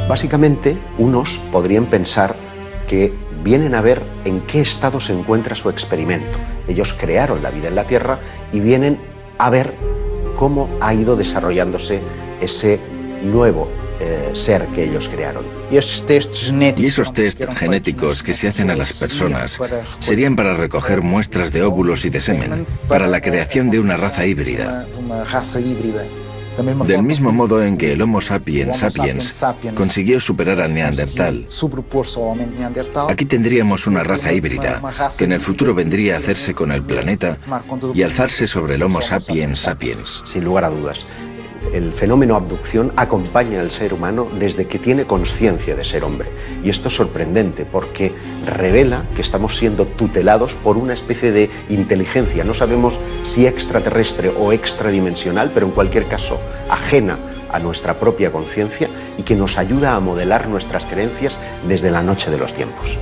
Básicamente, unos podrían pensar que vienen a ver en qué estado se encuentra su experimento. Ellos crearon la vida en la Tierra y vienen a ver cómo ha ido desarrollándose ese nuevo ser que ellos crearon. Y esos test genéticos que se hacen a las personas serían para recoger muestras de óvulos y de semen, para la creación de una raza híbrida. Del mismo modo en que el Homo sapiens sapiens consiguió superar al Neandertal, aquí tendríamos una raza híbrida que en el futuro vendría a hacerse con el planeta y alzarse sobre el Homo sapiens sapiens. Sin lugar a dudas, el fenómeno abducción acompaña al ser humano desde que tiene conciencia de ser hombre. Y esto es sorprendente porque revela que estamos siendo tutelados por una especie de inteligencia. No sabemos si extraterrestre o extradimensional, pero en cualquier caso ajena a nuestra propia conciencia y que nos ayuda a modelar nuestras creencias desde la noche de los tiempos.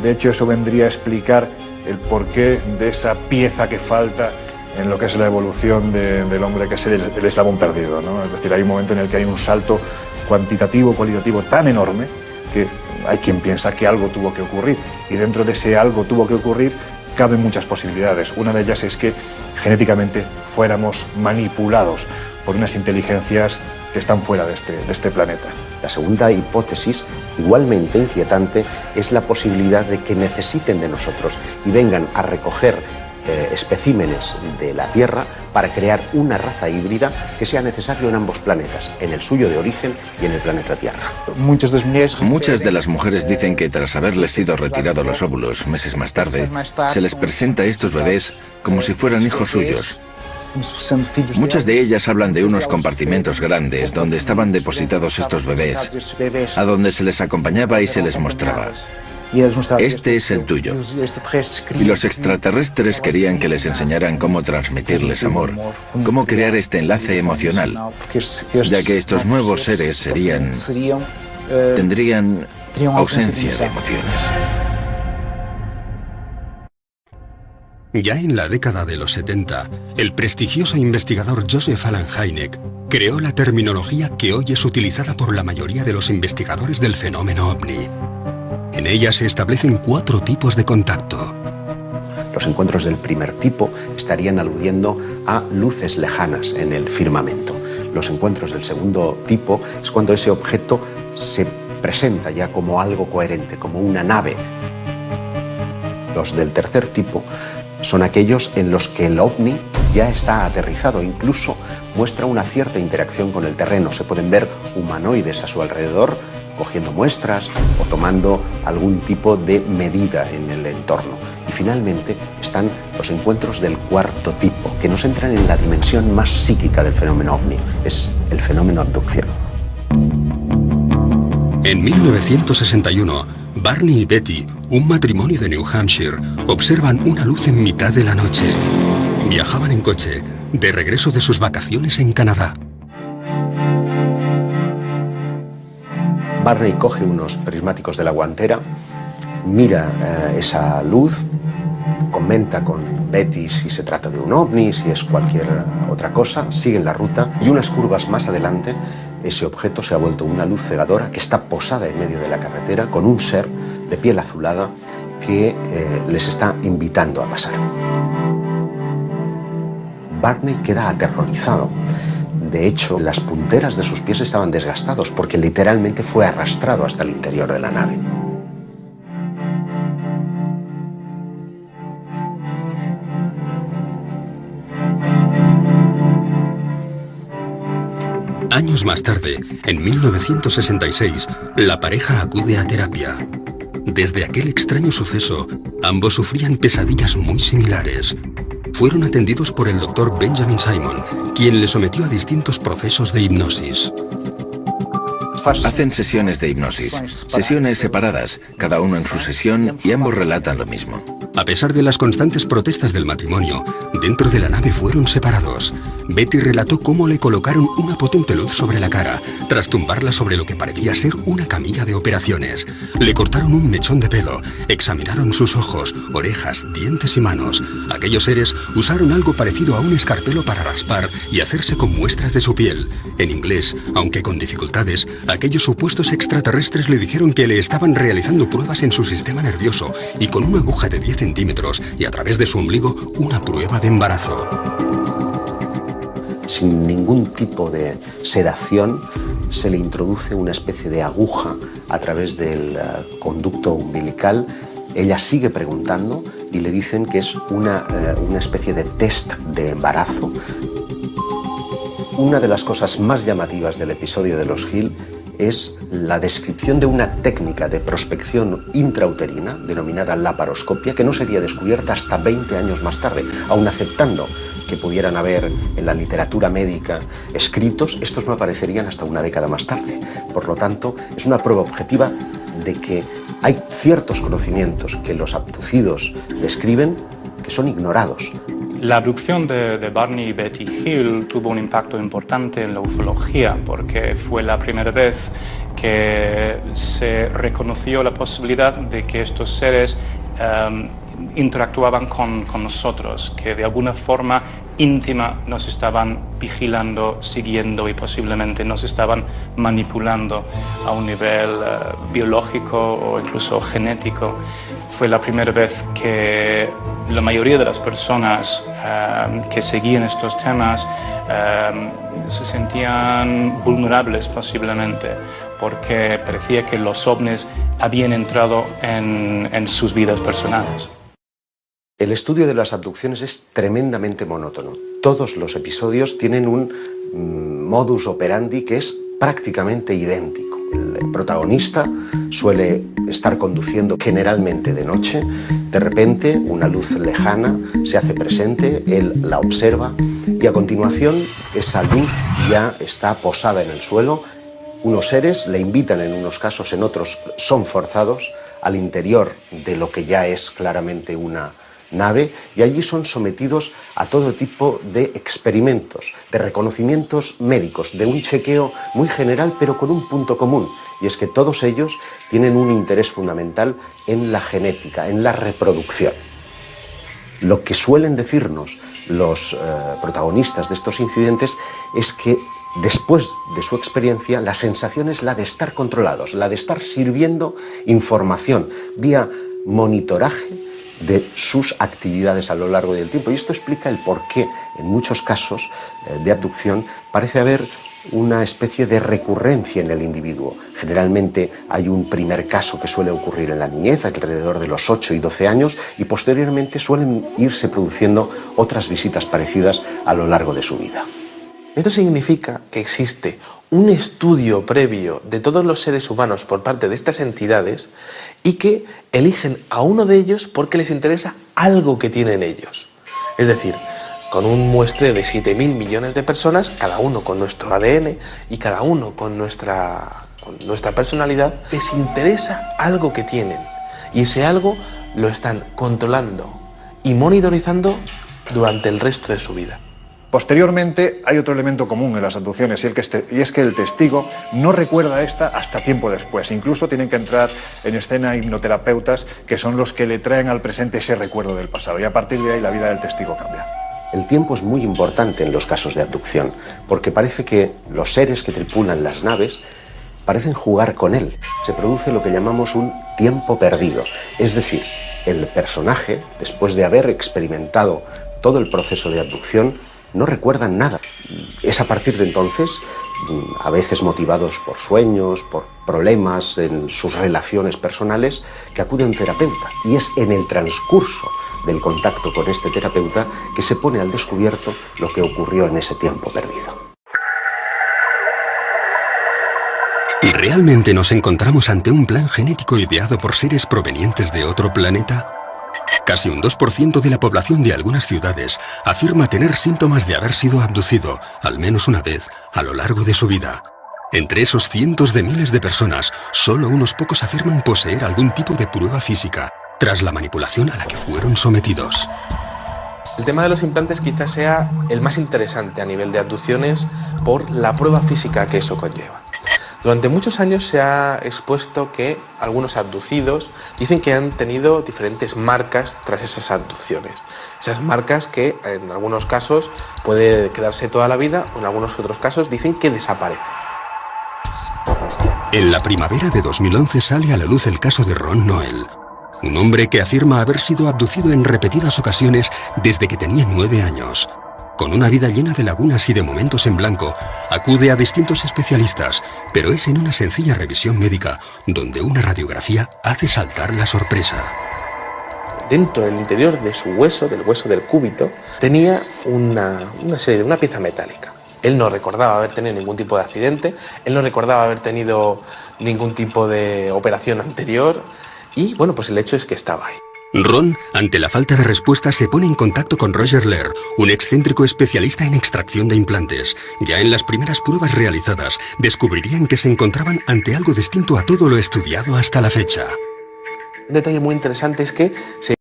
De hecho, eso vendría a explicar el porqué de esa pieza que falta en lo que es la evolución del hombre, que es el eslabón perdido, ¿no? Es decir, hay un momento en el que hay un salto cuantitativo, cualitativo tan enorme que hay quien piensa que algo tuvo que ocurrir, y dentro de ese algo tuvo que ocurrir caben muchas posibilidades. Una de ellas es que genéticamente fuéramos manipulados por unas inteligencias que están fuera de este planeta. La segunda hipótesis, igualmente inquietante, es la posibilidad de que necesiten de nosotros y vengan a recoger especímenes de la Tierra para crear una raza híbrida que sea necesario en ambos planetas, en el suyo de origen y en el planeta Tierra. Muchas de las mujeres dicen que tras haberles sido retirados los óvulos meses más tarde, se les presenta a estos bebés como si fueran hijos suyos. Muchas de ellas hablan de unos compartimentos grandes donde estaban depositados estos bebés, a donde se les acompañaba y se les mostraba: este es el tuyo. Y los extraterrestres querían que les enseñaran cómo transmitirles amor, cómo crear este enlace emocional, ya que estos nuevos seres tendrían ausencia de emociones. Ya en la década de los 70, el prestigioso investigador Joseph Allen Hynek creó la terminología que hoy es utilizada por la mayoría de los investigadores del fenómeno ovni. En ella se establecen 4 tipos de contacto. Los encuentros del primer tipo estarían aludiendo a luces lejanas en el firmamento. Los encuentros del segundo tipo es cuando ese objeto se presenta ya como algo coherente, como una nave. Los del tercer tipo son aquellos en los que el ovni ya está aterrizado, incluso muestra una cierta interacción con el terreno. Se pueden ver humanoides a su alrededor, cogiendo muestras o tomando algún tipo de medida en el entorno. Y finalmente están los encuentros del cuarto tipo, que nos entran en la dimensión más psíquica del fenómeno ovni, es el fenómeno abducción. En 1961, Barney y Betty, un matrimonio de New Hampshire, observan una luz en mitad de la noche. Viajaban en coche, de regreso de sus vacaciones en Canadá. Barney coge unos prismáticos de la guantera, mira esa luz, comenta con Betty si se trata de un ovni, si es cualquier otra cosa, siguen la ruta y unas curvas más adelante ese objeto se ha vuelto una luz cegadora que está posada en medio de la carretera con un ser de piel azulada que les está invitando a pasar. Barney queda aterrorizado. De hecho, las punteras de sus pies estaban desgastados porque literalmente fue arrastrado hasta el interior de la nave. Años más tarde, en 1966, la pareja acude a terapia. Desde aquel extraño suceso, ambos sufrían pesadillas muy similares. Fueron atendidos por el Dr. Benjamin Simon, quien les sometió a distintos procesos de hipnosis. Hacen sesiones de hipnosis, sesiones separadas, cada uno en su sesión, y ambos relatan lo mismo. A pesar de las constantes protestas del matrimonio, dentro de la nave fueron separados. Betty relató cómo le colocaron una potente luz sobre la cara, tras tumbarla sobre lo que parecía ser una camilla de operaciones. Le cortaron un mechón de pelo, examinaron sus ojos, orejas, dientes y manos. Aquellos seres usaron algo parecido a un escarpelo para raspar y hacerse con muestras de su piel. En inglés, aunque con dificultades, aquellos supuestos extraterrestres le dijeron que le estaban realizando pruebas en su sistema nervioso y con una aguja de 10 centímetros y a través de su ombligo una prueba de embarazo. Sin ningún tipo de sedación, se le introduce una especie de aguja a través del conducto umbilical. Ella sigue preguntando y le dicen que es una especie de test de embarazo. Una de las cosas más llamativas del episodio de los Hill es la descripción de una técnica de prospección intrauterina denominada laparoscopia, que no sería descubierta hasta 20 años más tarde. Aun aceptando que pudieran haber en la literatura médica escritos, estos no aparecerían hasta una década más tarde. Por lo tanto, es una prueba objetiva de que hay ciertos conocimientos que los abducidos describen que son ignorados. La abducción de Barney y Betty Hill tuvo un impacto importante en la ufología porque fue la primera vez que se reconoció la posibilidad de que estos seres interactuaban con nosotros, que de alguna forma íntima nos estaban vigilando, siguiendo y posiblemente nos estaban manipulando a un nivel biológico o incluso genético. Fue la primera vez que la mayoría de las personas que seguían estos temas se sentían vulnerables posiblemente, porque parecía que los ovnis habían entrado en sus vidas personales. El estudio de las abducciones es tremendamente monótono. Todos los episodios tienen un modus operandi que es prácticamente idéntico. El protagonista suele estar conduciendo generalmente de noche. De repente, una luz lejana se hace presente, él la observa y a continuación esa luz ya está posada en el suelo. Unos seres le invitan en unos casos, en otros son forzados al interior de lo que ya es claramente una nave, y allí son sometidos a todo tipo de experimentos, de reconocimientos médicos, de un chequeo muy general pero con un punto común, y es que todos ellos tienen un interés fundamental en la genética, en la reproducción. Lo que suelen decirnos los protagonistas de estos incidentes es que después de su experiencia la sensación es la de estar controlados, la de estar sirviendo información vía monitoraje de sus actividades a lo largo del tiempo. Y esto explica el por qué en muchos casos de abducción parece haber una especie de recurrencia en el individuo. Generalmente hay un primer caso que suele ocurrir en la niñez, alrededor de los 8 y 12 años, y posteriormente suelen irse produciendo otras visitas parecidas a lo largo de su vida. Esto significa que existe un estudio previo de todos los seres humanos por parte de estas entidades y que eligen a uno de ellos porque les interesa algo que tienen ellos. Es decir, con un muestreo de 7.000 millones de personas, cada uno con nuestro ADN y cada uno con nuestra personalidad, les interesa algo que tienen y ese algo lo están controlando y monitorizando durante el resto de su vida. Posteriormente hay otro elemento común en las abducciones y es que el testigo no recuerda esta hasta tiempo después. Incluso tienen que entrar en escena hipnoterapeutas que son los que le traen al presente ese recuerdo del pasado y a partir de ahí la vida del testigo cambia. El tiempo es muy importante en los casos de abducción porque parece que los seres que tripulan las naves parecen jugar con él. Se produce lo que llamamos un tiempo perdido, es decir, el personaje, después de haber experimentado todo el proceso de abducción, no recuerdan nada. Es a partir de entonces, a veces motivados por sueños, por problemas en sus relaciones personales, que acude a un terapeuta. Y es en el transcurso del contacto con este terapeuta que se pone al descubierto lo que ocurrió en ese tiempo perdido. ¿Realmente nos encontramos ante un plan genético ideado por seres provenientes de otro planeta? Casi un 2% de la población de algunas ciudades afirma tener síntomas de haber sido abducido, al menos una vez, a lo largo de su vida. Entre esos cientos de miles de personas, solo unos pocos afirman poseer algún tipo de prueba física. tras la manipulación a la que fueron sometidos. El tema de los implantes quizás sea el más interesante a nivel de abducciones por la prueba física que eso conlleva. Durante muchos años se ha expuesto que algunos abducidos dicen que han tenido diferentes marcas tras esas abducciones. Esas marcas que en algunos casos puede quedarse toda la vida o en algunos otros casos dicen que desaparecen. En la primavera de 2011 sale a la luz el caso de Ron Noel, un hombre que afirma haber sido abducido en repetidas ocasiones desde que tenía 9 años. Con una vida llena de lagunas y de momentos en blanco, acude a distintos especialistas, pero es en una sencilla revisión médica donde una radiografía hace saltar la sorpresa. Dentro del interior de su hueso, del hueso del cúbito, tenía una pieza metálica. Él no recordaba haber tenido ningún tipo de accidente, él no recordaba haber tenido ningún tipo de operación anterior y, bueno, pues el hecho es que estaba ahí. Ron, ante la falta de respuesta, se pone en contacto con Roger Lehr, un excéntrico especialista en extracción de implantes. Ya en las primeras pruebas realizadas, descubrirían que se encontraban ante algo distinto a todo lo estudiado hasta la fecha. Un detalle muy interesante es que se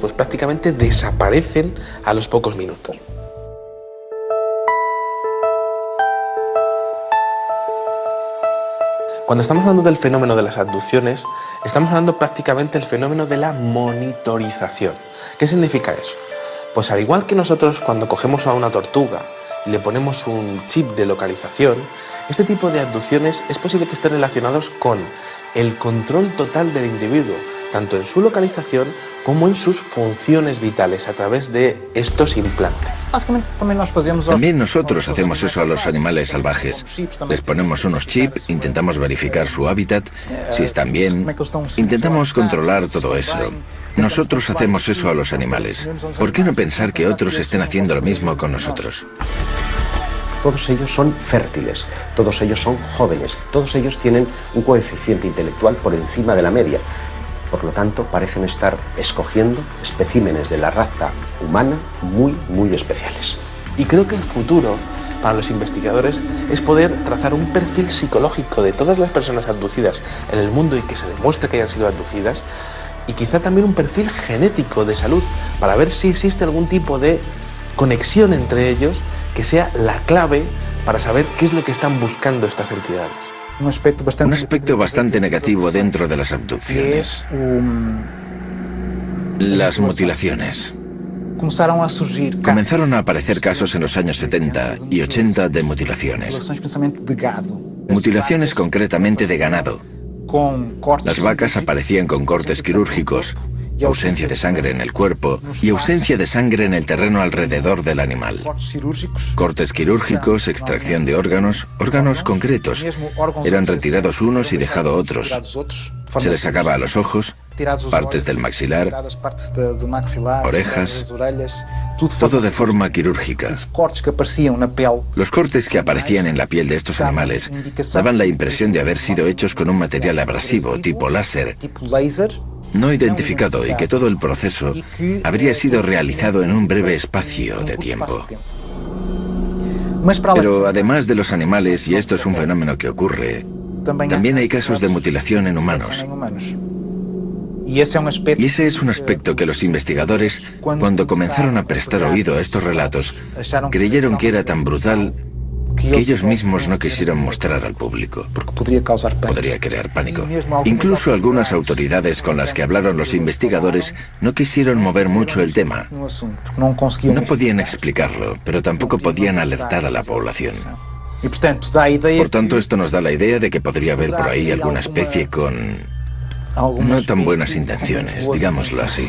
pues prácticamente desaparecen a los pocos minutos. Cuando estamos hablando del fenómeno de las abducciones, estamos hablando prácticamente del fenómeno de la monitorización. ¿Qué significa eso? Pues al igual que nosotros cuando cogemos a una tortuga y le ponemos un chip de localización, este tipo de abducciones es posible que estén relacionados con el control total del individuo, tanto en su localización como en sus funciones vitales a través de estos implantes. También nosotros hacemos eso a los animales salvajes. Les ponemos unos chips, intentamos verificar su hábitat, si están bien, intentamos controlar todo eso. Nosotros hacemos eso a los animales. ¿Por qué no pensar que otros estén haciendo lo mismo con nosotros? Todos ellos son fértiles, todos ellos son jóvenes, todos ellos tienen un coeficiente intelectual por encima de la media. Por lo tanto, parecen estar escogiendo especímenes de la raza humana muy especiales. Y creo que el futuro para los investigadores es poder trazar un perfil psicológico de todas las personas abducidas en el mundo y que se demuestre que hayan sido abducidas, y quizá también un perfil genético de salud para ver si existe algún tipo de conexión entre ellos que sea la clave para saber qué es lo que están buscando estas entidades. Un aspecto bastante negativo dentro de las abducciones. Las mutilaciones. Comenzaron a aparecer casos en los años 70 y 80 de mutilaciones. Mutilaciones concretamente de ganado. Las vacas aparecían con cortes quirúrgicos, ausencia de sangre en el cuerpo y ausencia de sangre en el terreno alrededor del animal. Cortes quirúrgicos, extracción de órganos concretos. Eran retirados unos y dejados otros. Se les sacaba a los ojos, partes del maxilar, orejas, todo de forma quirúrgica. Los cortes que aparecían en la piel de estos animales daban la impresión de haber sido hechos con un material abrasivo tipo láser, no identificado, y que todo el proceso habría sido realizado en un breve espacio de tiempo. Pero además de los animales, y esto es un fenómeno que ocurre, también hay casos de mutilación en humanos. Y ese es un aspecto que los investigadores, cuando comenzaron a prestar oído a estos relatos, creyeron que era tan brutal que ellos mismos no quisieron mostrar al público. Podría crear pánico. Incluso algunas autoridades con las que hablaron los investigadores no quisieron mover mucho el tema. No podían explicarlo, pero tampoco podían alertar a la población. Por tanto, esto nos da la idea de que podría haber por ahí alguna especie con no tan buenas intenciones, digámoslo así.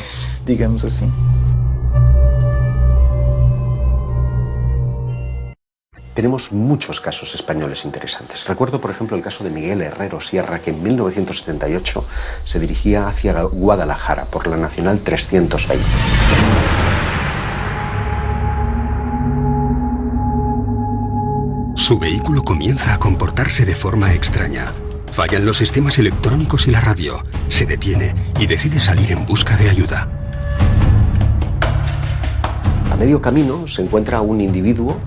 Tenemos muchos casos españoles interesantes. Recuerdo, por ejemplo, el caso de Miguel Herrero Sierra, que en 1978 se dirigía hacia Guadalajara por la Nacional 320. Su vehículo comienza a comportarse de forma extraña. Fallan los sistemas electrónicos y la radio. Se detiene y decide salir en busca de ayuda. A medio camino se encuentra un individuo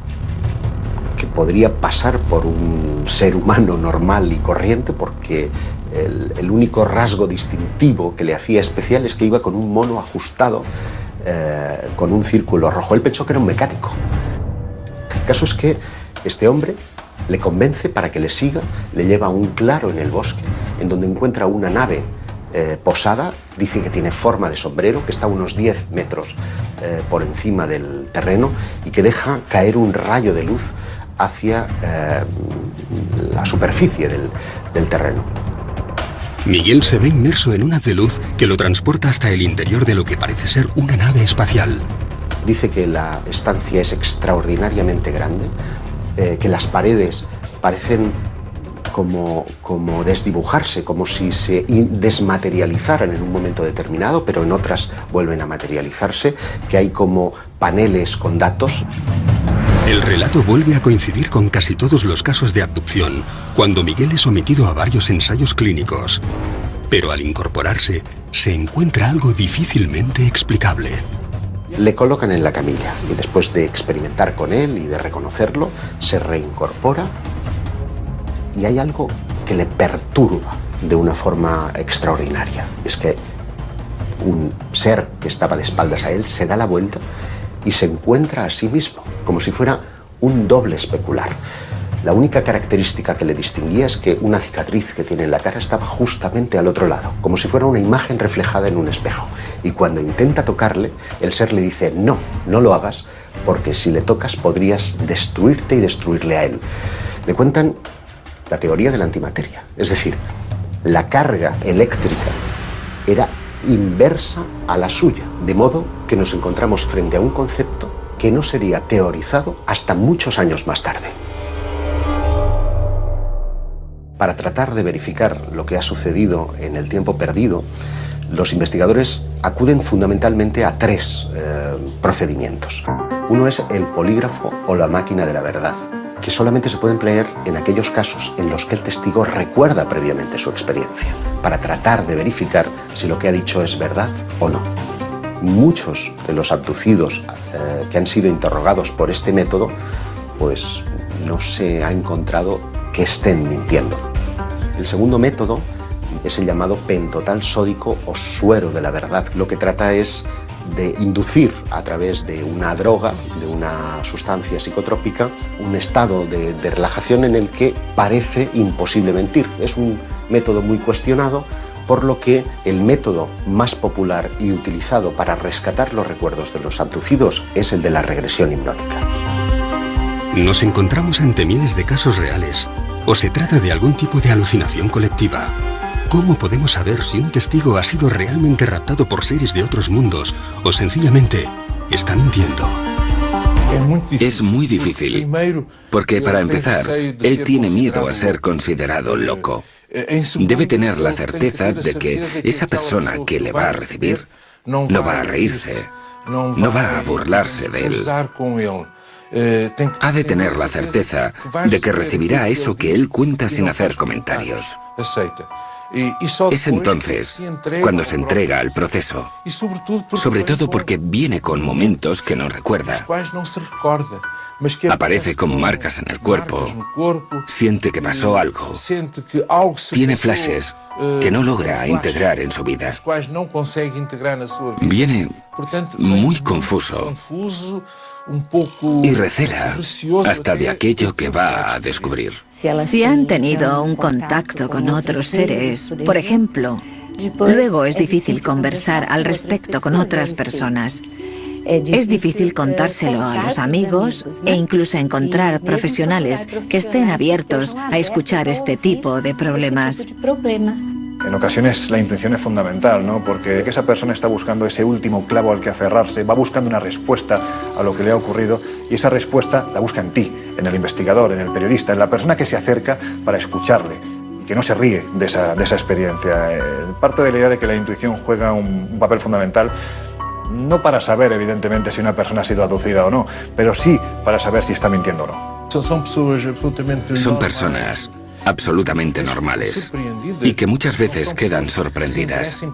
que podría pasar por un ser humano normal y corriente, porque el único rasgo distintivo que le hacía especial es que iba con un mono ajustado con un círculo rojo. Él pensó que era un mecánico. El caso es que este hombre le convence para que le siga, le lleva a un claro en el bosque, en donde encuentra una nave posada, dice que tiene forma de sombrero, que está a unos 10 metros por encima del terreno y que deja caer un rayo de luz hacia la superficie del terreno. Miguel se ve inmerso en un haz de luz que lo transporta hasta el interior de lo que parece ser una nave espacial. Dice que la estancia es extraordinariamente grande, que las paredes parecen como desdibujarse, como si se desmaterializaran en un momento determinado, pero en otras vuelven a materializarse, que hay como paneles con datos. El relato vuelve a coincidir con casi todos los casos de abducción, cuando Miguel es sometido a varios ensayos clínicos. Pero al incorporarse, se encuentra algo difícilmente explicable. Le colocan en la camilla y después de experimentar con él y de reconocerlo, se reincorpora y hay algo que le perturba de una forma extraordinaria. Es que un ser que estaba de espaldas a él se da la vuelta y se encuentra a sí mismo, como si fuera un doble especular. La única característica que le distinguía es que una cicatriz que tiene en la cara estaba justamente al otro lado, como si fuera una imagen reflejada en un espejo. Y cuando intenta tocarle, el ser le dice, no, no lo hagas, porque si le tocas podrías destruirte y destruirle a él. Le cuentan la teoría de la antimateria, es decir, la carga eléctrica era inversa a la suya, de modo que nos encontramos frente a un concepto que no sería teorizado hasta muchos años más tarde. Para tratar de verificar lo que ha sucedido en el tiempo perdido, los investigadores acuden fundamentalmente a tres procedimientos. Uno es el polígrafo o la máquina de la verdad, que solamente se puede emplear en aquellos casos en los que el testigo recuerda previamente su experiencia, para tratar de verificar si lo que ha dicho es verdad o no. Muchos de los abducidos que han sido interrogados por este método, pues no se ha encontrado que estén mintiendo. El segundo método es el llamado pentotal sódico o suero de la verdad. Lo que trata es de inducir a través de una droga, de una sustancia psicotrópica, un estado de relajación en el que parece imposible mentir. Es un método muy cuestionado, por lo que el método más popular y utilizado para rescatar los recuerdos de los abducidos es el de la regresión hipnótica. Nos encontramos ante miles de casos reales, o se trata de algún tipo de alucinación colectiva. ¿Cómo podemos saber si un testigo ha sido realmente raptado por seres de otros mundos o sencillamente está mintiendo? Es muy difícil, porque para empezar, él tiene miedo a ser considerado loco. Debe tener la certeza de que esa persona que le va a recibir no va a reírse, no va a burlarse de él. Ha de tener la certeza de que recibirá eso que él cuenta sin hacer comentarios. Es entonces cuando se entrega al proceso, sobre todo porque viene con momentos que no recuerda. Aparece con marcas en el cuerpo, siente que pasó algo, tiene flashes que no logra integrar en su vida. Viene muy confuso y recela hasta de aquello que va a descubrir. Si han tenido un contacto con otros seres, por ejemplo, luego es difícil conversar al respecto con otras personas. Es difícil contárselo a los amigos e incluso encontrar profesionales que estén abiertos a escuchar este tipo de problemas. En ocasiones la intención es fundamental, ¿no? Porque esa persona está buscando ese último clavo al que aferrarse, va buscando una respuesta a lo que le ha ocurrido y esa respuesta la busca en ti, en el investigador, en el periodista, en la persona que se acerca para escucharle y que no se ríe de esa experiencia. Parto de la idea de que la intuición juega un papel fundamental, no para saber, evidentemente, si una persona ha sido abducida o no, pero sí para saber si está mintiendo o no. Son personas absolutamente normales y que muchas veces quedan sorprendidas.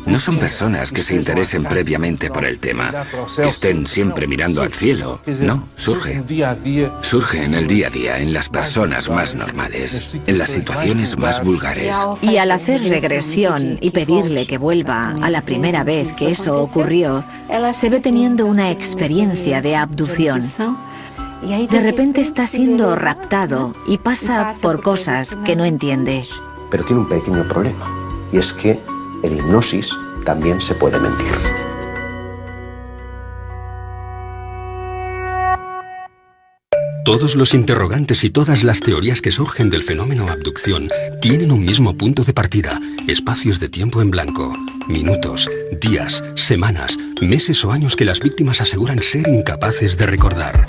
No son personas que se interesen previamente por el tema, que estén siempre mirando al cielo. No, surge en el día a día, en las personas más normales, en las situaciones más vulgares. Y al hacer regresión y pedirle que vuelva a la primera vez que eso ocurrió, se ve teniendo una experiencia de abducción. De repente está siendo raptado y pasa por cosas que no entiende. Pero tiene un pequeño problema, y es que en hipnosis también se puede mentir. Todos los interrogantes y todas las teorías que surgen del fenómeno abducción tienen un mismo punto de partida: espacios de tiempo en blanco, minutos, días, semanas, meses o años que las víctimas aseguran ser incapaces de recordar.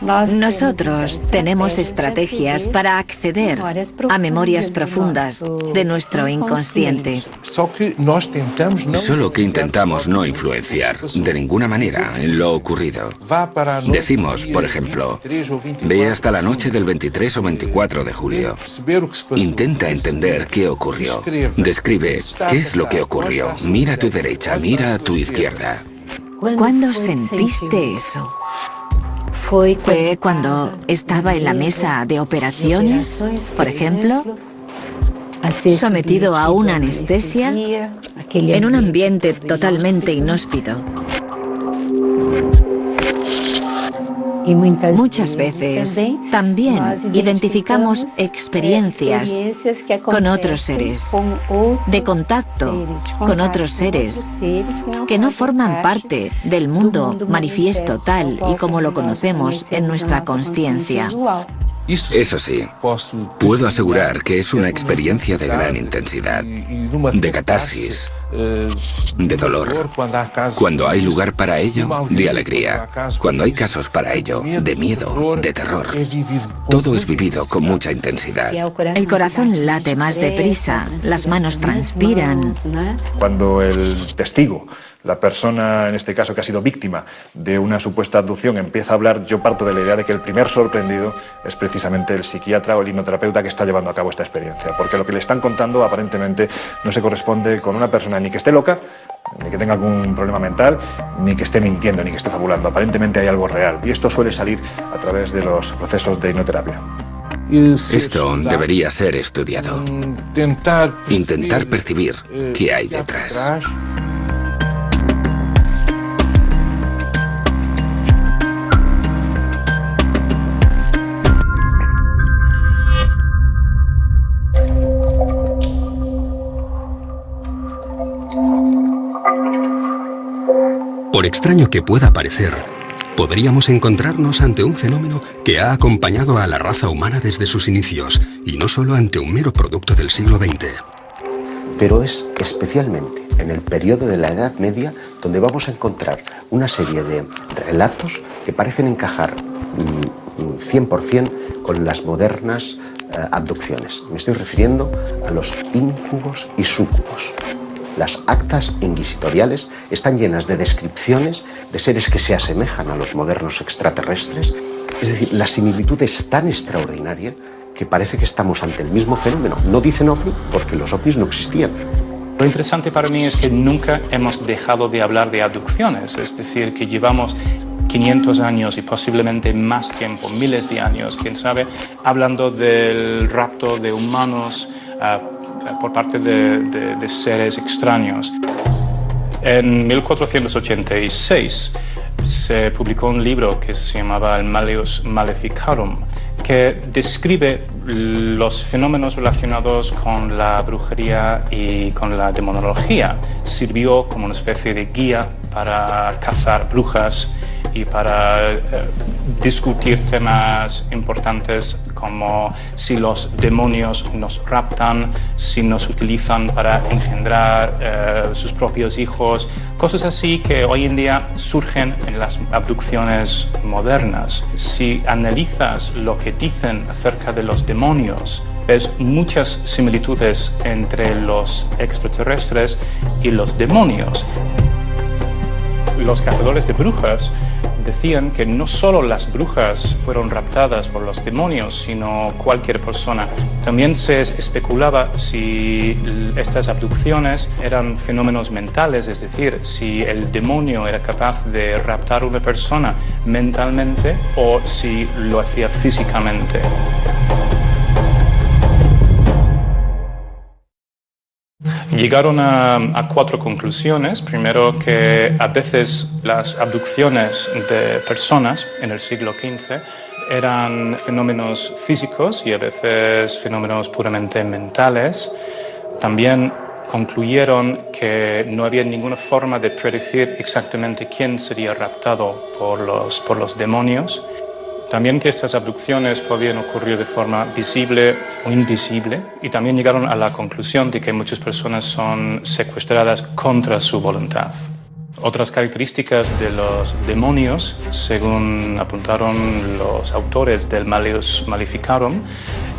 Nosotros tenemos estrategias para acceder a memorias profundas de nuestro inconsciente. Solo que intentamos no influenciar de ninguna manera en lo ocurrido. Decimos, por ejemplo, ve hasta la noche del 23 o 24 de julio. Intenta entender qué ocurrió. Describe qué es lo que ocurrió. Mira a tu derecha, mira a tu izquierda. ¿Cuándo sentiste eso? ¿Fue cuando estaba en la mesa de operaciones, por ejemplo? Sometido a una anestesia, en un ambiente totalmente inhóspito. Muchas veces también identificamos experiencias con otros seres, de contacto con otros seres que no forman parte del mundo manifiesto tal y como lo conocemos en nuestra consciencia. Eso sí, puedo asegurar que es una experiencia de gran intensidad, de catarsis, de dolor. Cuando hay lugar para ello, de alegría. Cuando hay casos para ello, de miedo, de terror. Todo es vivido con mucha intensidad. El corazón late más deprisa, las manos transpiran. Cuando el testigo, la persona, en este caso, que ha sido víctima de una supuesta abducción, empieza a hablar, yo parto de la idea de que el primer sorprendido es precisamente el psiquiatra o el hipnoterapeuta que está llevando a cabo esta experiencia, porque lo que le están contando aparentemente no se corresponde con una persona ni que esté loca, ni que tenga algún problema mental, ni que esté mintiendo, ni que esté fabulando. Aparentemente hay algo real, y esto suele salir a través de los procesos de hipnoterapia. Esto debería ser estudiado. Intentar percibir qué hay detrás. Por extraño que pueda parecer, podríamos encontrarnos ante un fenómeno que ha acompañado a la raza humana desde sus inicios, y no solo ante un mero producto del siglo XX. Pero es especialmente en el periodo de la Edad Media donde vamos a encontrar una serie de relatos que parecen encajar 100% con las modernas abducciones. Me estoy refiriendo a los íncubos y súcubos. Las actas inquisitoriales están llenas de descripciones de seres que se asemejan a los modernos extraterrestres. Es decir, la similitud es tan extraordinaria que parece que estamos ante el mismo fenómeno. No dicen ovni porque los ovnis no existían. Lo interesante para mí es que nunca hemos dejado de hablar de abducciones, es decir, que llevamos 500 años y posiblemente más tiempo, miles de años, quién sabe, hablando del rapto de humanos por parte de seres extraños. En 1486 se publicó un libro que se llamaba el Malleus Maleficarum, que describe los fenómenos relacionados con la brujería y con la demonología. Sirvió como una especie de guía para cazar brujas y para discutir temas importantes como si los demonios nos raptan, si nos utilizan para engendrar sus propios hijos, cosas así que hoy en día surgen en las abducciones modernas. Si analizas lo que dicen acerca de los demonios, ves muchas similitudes entre los extraterrestres y los demonios. Los cazadores de brujas decían que no solo las brujas fueron raptadas por los demonios, sino cualquier persona. También se especulaba si estas abducciones eran fenómenos mentales, es decir, si el demonio era capaz de raptar a una persona mentalmente o si lo hacía físicamente. Llegaron a 4 conclusiones. Primero, que a veces las abducciones de personas en el siglo XV eran fenómenos físicos y a veces fenómenos puramente mentales. También concluyeron que no había ninguna forma de predecir exactamente quién sería raptado por los demonios. También que estas abducciones podían ocurrir de forma visible o invisible, y también llegaron a la conclusión de que muchas personas son secuestradas contra su voluntad. Otras características de los demonios, según apuntaron los autores del Malleus Maleficarum,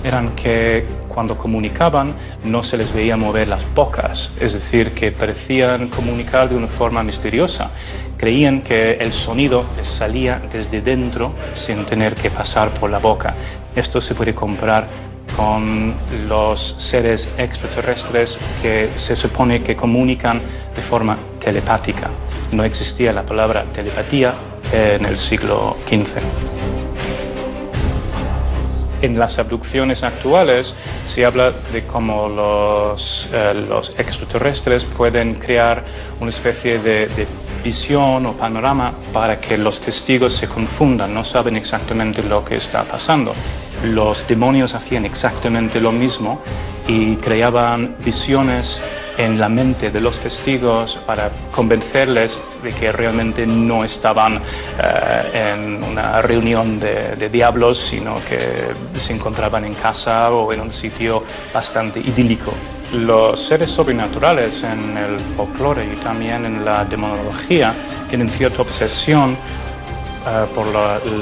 eran que cuando comunicaban no se les veía mover las bocas, es decir, que parecían comunicar de una forma misteriosa. Creían que el sonido les salía desde dentro sin tener que pasar por la boca. Esto se puede comparar con los seres extraterrestres que se supone que comunican de forma telepática. No existía la palabra telepatía en el siglo XV. En las abducciones actuales se habla de cómo los extraterrestres pueden crear una especie de visión o panorama para que los testigos se confundan, no saben exactamente lo que está pasando. Los demonios hacían exactamente lo mismo y creaban visiones en la mente de los testigos para convencerles de que realmente no estaban en una reunión de diablos, sino que se encontraban en casa o en un sitio bastante idílico. Los seres sobrenaturales en el folclore y también en la demonología tienen cierta obsesión por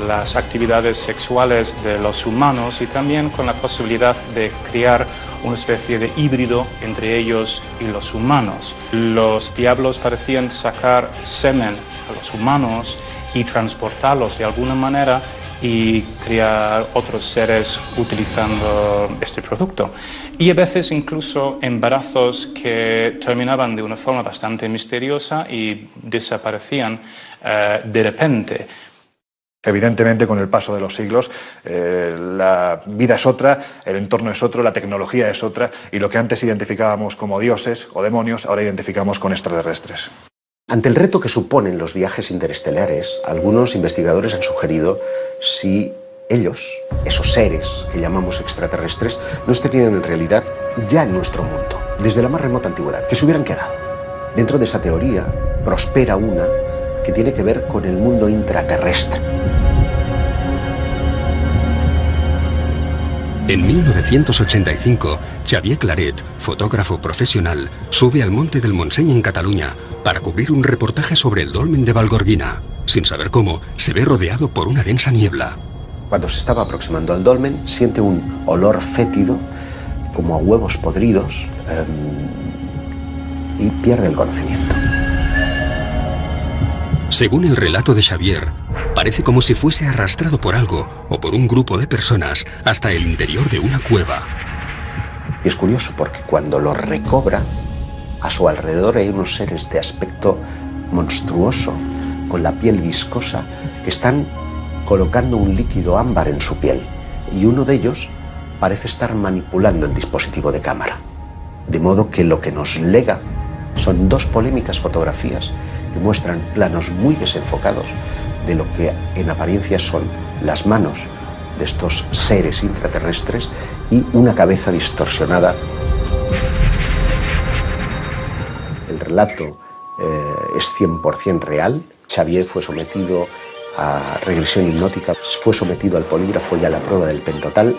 las actividades sexuales de los humanos y también con la posibilidad de crear una especie de híbrido entre ellos y los humanos. Los diablos parecían sacar semen a los humanos y transportarlos de alguna manera y crear otros seres utilizando este producto. Y a veces incluso embarazos que terminaban de una forma bastante misteriosa y desaparecían de repente. Evidentemente, con el paso de los siglos, la vida es otra, el entorno es otro, la tecnología es otra, y lo que antes identificábamos como dioses o demonios, ahora identificamos con extraterrestres. Ante el reto que suponen los viajes interestelares, algunos investigadores han sugerido si ellos, esos seres que llamamos extraterrestres, no estarían en realidad ya en nuestro mundo, desde la más remota antigüedad, que se hubieran quedado. Dentro de esa teoría prospera una que tiene que ver con el mundo intraterrestre. En 1985, Xavier Claret, fotógrafo profesional, sube al Monte del Montseny en Cataluña para cubrir un reportaje sobre el dolmen de Vallgorguina. Sin saber cómo, se ve rodeado por una densa niebla. Cuando se estaba aproximando al dolmen, siente un olor fétido, como a huevos podridos, y pierde el conocimiento. Según el relato de Xavier, parece como si fuese arrastrado por algo o por un grupo de personas hasta el interior de una cueva. Y es curioso porque cuando lo recobra, a su alrededor hay unos seres de aspecto monstruoso, con la piel viscosa que están colocando un líquido ámbar en su piel, y uno de ellos parece estar manipulando el dispositivo de cámara. De modo que lo que nos lega son dos polémicas fotografías que muestran planos muy desenfocados de lo que en apariencia son las manos de estos seres intraterrestres y una cabeza distorsionada. El relato es 100% real. Xavier fue sometido a regresión hipnótica, fue sometido al polígrafo y a la prueba del pentotal.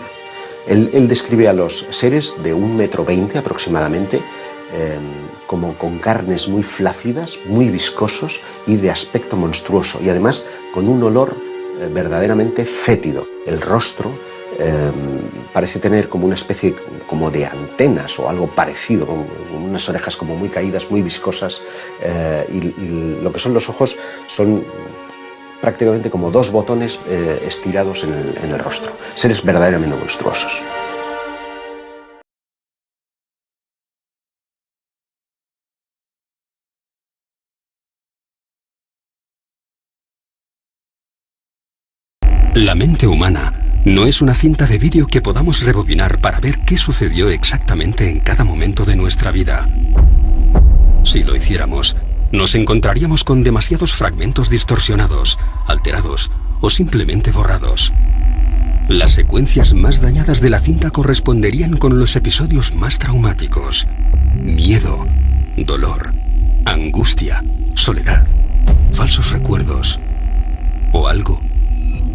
Él describe a los seres de 1,20 m aproximadamente, como con carnes muy flácidas, muy viscosos y de aspecto monstruoso, y además con un olor verdaderamente fétido. El rostro parece tener como una especie como de antenas o algo parecido, con unas orejas como muy caídas, muy viscosas, y lo que son los ojos son prácticamente como dos botones estirados en el rostro. Seres verdaderamente monstruosos. La mente humana no es una cinta de vídeo que podamos rebobinar para ver qué sucedió exactamente en cada momento de nuestra vida. Si lo hiciéramos, nos encontraríamos con demasiados fragmentos distorsionados, alterados o simplemente borrados. Las secuencias más dañadas de la cinta corresponderían con los episodios más traumáticos: miedo, dolor, angustia, soledad, falsos recuerdos o algo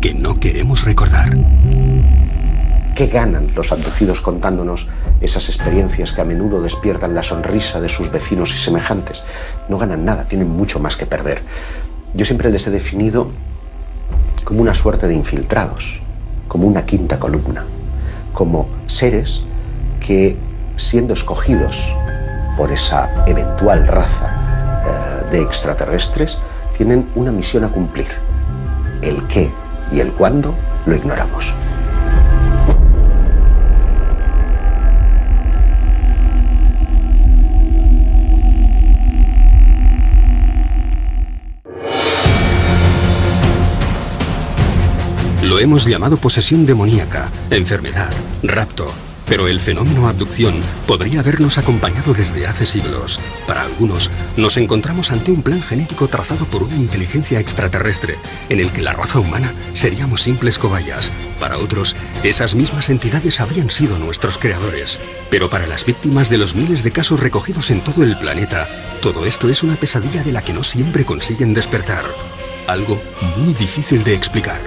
que no queremos recordar. ¿Qué ganan los abducidos contándonos esas experiencias que a menudo despiertan la sonrisa de sus vecinos y semejantes? No ganan nada, tienen mucho más que perder. Yo siempre les he definido como una suerte de infiltrados, como una quinta columna, como seres que, siendo escogidos por esa eventual raza de extraterrestres, tienen una misión a cumplir. El qué y el cuándo lo ignoramos. Lo hemos llamado posesión demoníaca, enfermedad, rapto, pero el fenómeno abducción podría habernos acompañado desde hace siglos. Para algunos, nos encontramos ante un plan genético trazado por una inteligencia extraterrestre, en el que la raza humana seríamos simples cobayas. Para otros, esas mismas entidades habrían sido nuestros creadores. Pero para las víctimas de los miles de casos recogidos en todo el planeta, todo esto es una pesadilla de la que no siempre consiguen despertar. Algo muy difícil de explicar.